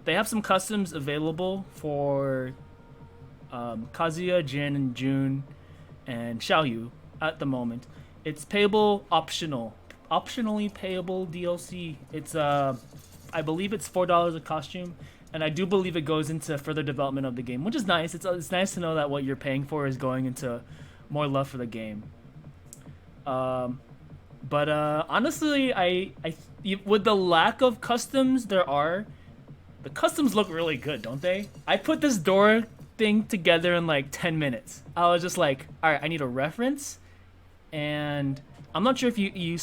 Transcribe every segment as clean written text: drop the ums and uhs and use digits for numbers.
they have some customs available for Kazuya, Jin, and June, and Xiaoyu at the moment. It's payable optionally payable DLC. It's I believe it's $4 a costume, and I do believe it goes into further development of the game, which is nice. It's nice to know that what you're paying for is going into more love for the game. But honestly, with the lack of customs there are, the customs look really good, don't they? I put this door thing together in like 10 minutes. I was just like, all right, I need a reference, and I'm not sure if you've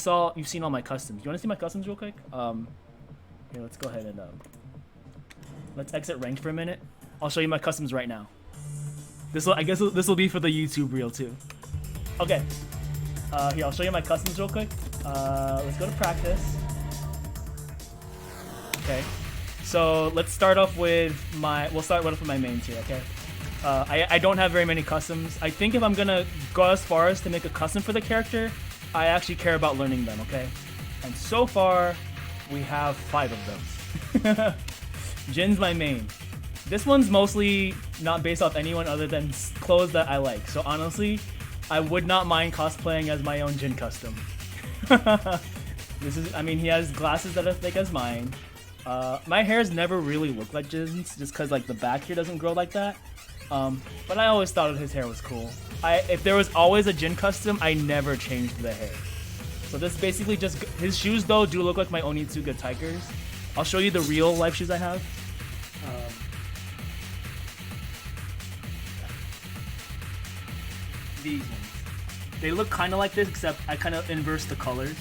seen all my customs. You want to see my customs real quick? Here, let's go ahead and let's exit ranked for a minute. I'll show you my customs right now. I guess this will be for the YouTube reel too. Okay. Here, I'll show you my customs real quick. Let's go to practice. Okay. So let's start off with we'll start with my mains here, okay? I don't have very many customs. I think if I'm gonna go as far as to make a custom for the character, I actually care about learning them, okay? And so far, we have 5 of those. Jin's my main. This one's mostly not based off anyone other than clothes that I like. So honestly, I would not mind cosplaying as my own Jin custom. I mean, he has glasses that are thick as mine. My hair's never really looked like Jin's, just because like the back here doesn't grow like that. But I always thought his hair was cool. If there was always a Jin custom, I never changed the hair. So this basically just, his shoes though do look like my Onitsuga Tigers. I'll show you the real life shoes I have. These ones. They look kind of like this, except I kind of inverse the colors.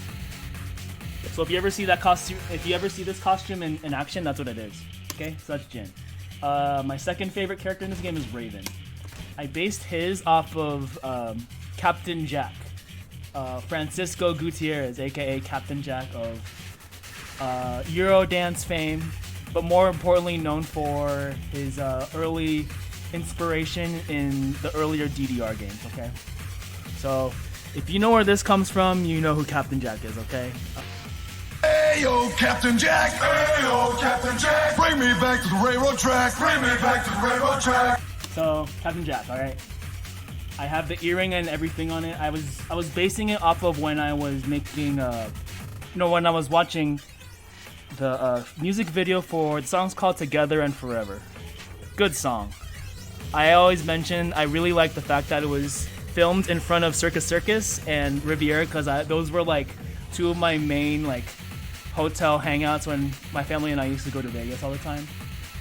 So if you ever see that costume, if you ever see this costume in action, that's what it is. Okay, so that's Jin. My second favorite character in this game is Raven. I based his off of Captain Jack, Francisco Gutierrez, aka Captain Jack of Eurodance fame, but more importantly known for his early inspiration in the earlier DDR games, okay? So, if you know where this comes from, you know who Captain Jack is, okay? Hey yo, Captain Jack! Hey yo, Captain Jack! Bring me back to the railroad track! Bring me back to the railroad track! So, Captain Jack, alright? I have the earring and everything on it. I was basing it off of when I was making, when I was watching the music video for the song's called Together and Forever. Good song. I always mention I really like the fact that it was filmed in front of Circus Circus and Riviera, because those were like 2 of my main like hotel hangouts when my family and I used to go to Vegas all the time.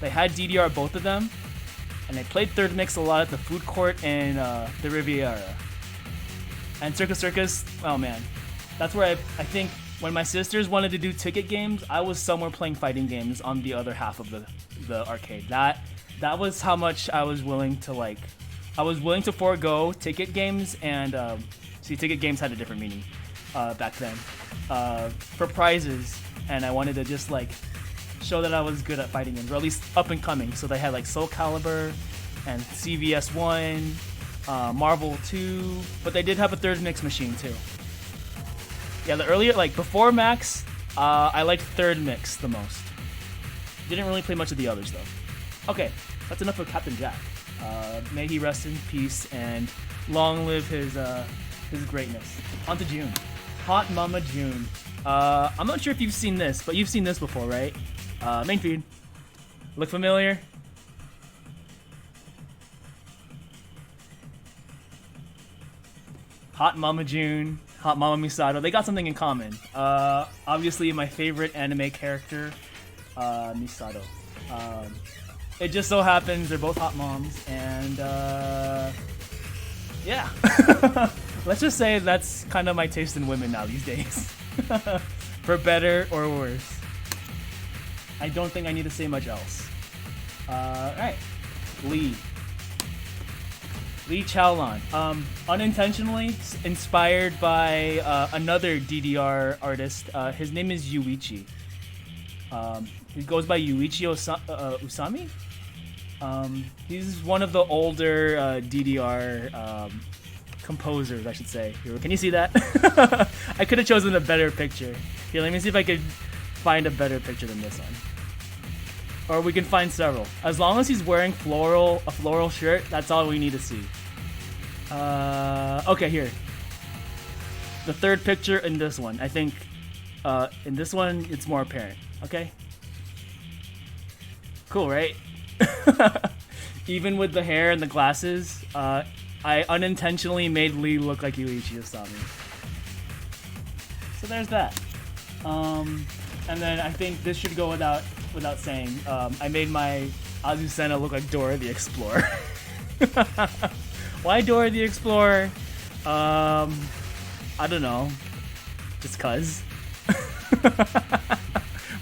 They had DDR, both of them, and they played Third Mix a lot at the food court and the Riviera. And Circus Circus, oh man, that's where I think when my sisters wanted to do ticket games, I was somewhere playing fighting games on the other half of the arcade. That was how much I was willing to like. I was willing to forego ticket games, and see, ticket games had a different meaning back then, for prizes, and I wanted to just like show that I was good at fighting games, or at least up and coming. So they had like Soul Calibur and CVS 1, Marvel 2, but they did have a Third Mix machine too. Yeah, the earlier, like before Max, I liked Third Mix the most. Didn't really play much of the others though. Okay, that's enough of Captain Jack. May he rest in peace and long live his greatness. On to June. Hot Mama June. I'm not sure if you've seen this, but you've seen this before, right? Main feed. Look familiar? Hot Mama June, Hot Mama Misato. They got something in common. Obviously my favorite anime character, Misato. It just so happens they're both hot moms, and yeah. Let's just say that's kind of my taste in women now these days. For better or worse. I don't think I need to say much else. Alright. Lee Chaolan. Unintentionally inspired by another DDR artist. His name is Yuichi. He goes by Yuichi Usami? He's one of the older DDR composers, I should say. Here, can you see that? I could have chosen a better picture. Here, let me see if I could find a better picture than this one. Or we can find several. As long as he's wearing a floral shirt, that's all we need to see. Okay, here. The third picture in this one. I think in this one, it's more apparent. Okay? Cool, right? Even with the hair and the glasses, I unintentionally made Lee look like Yuichi Asami. So there's that. And then I think this should go without saying. I made my Azucena look like Dora the Explorer. Why Dora the Explorer? I don't know. Just cuz.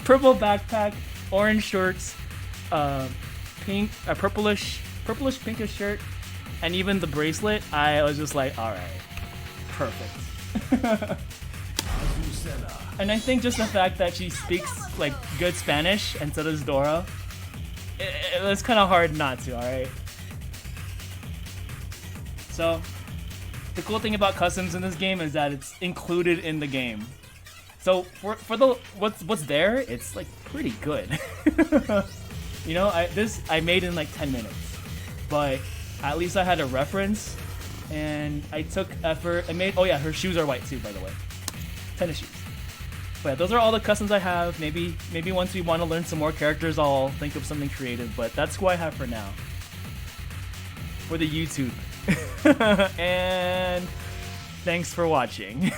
Purple backpack, orange shorts, pink, a purplish pinkish shirt, and even the bracelet. I was just like, all right, perfect. And I think just the fact that she speaks like good Spanish, and so does Dora, it was kind of hard not to. All right. So the cool thing about customs in this game is that it's included in the game. So for the what's there, it's like pretty good. You know, I made in like 10 minutes, but at least I had a reference, and I took effort. I made. Oh yeah, her shoes are white too, by the way. Tennis shoes. But yeah, those are all the customs I have. Maybe once we want to learn some more characters, I'll think of something creative. But that's who I have for now. For the YouTube. And thanks for watching.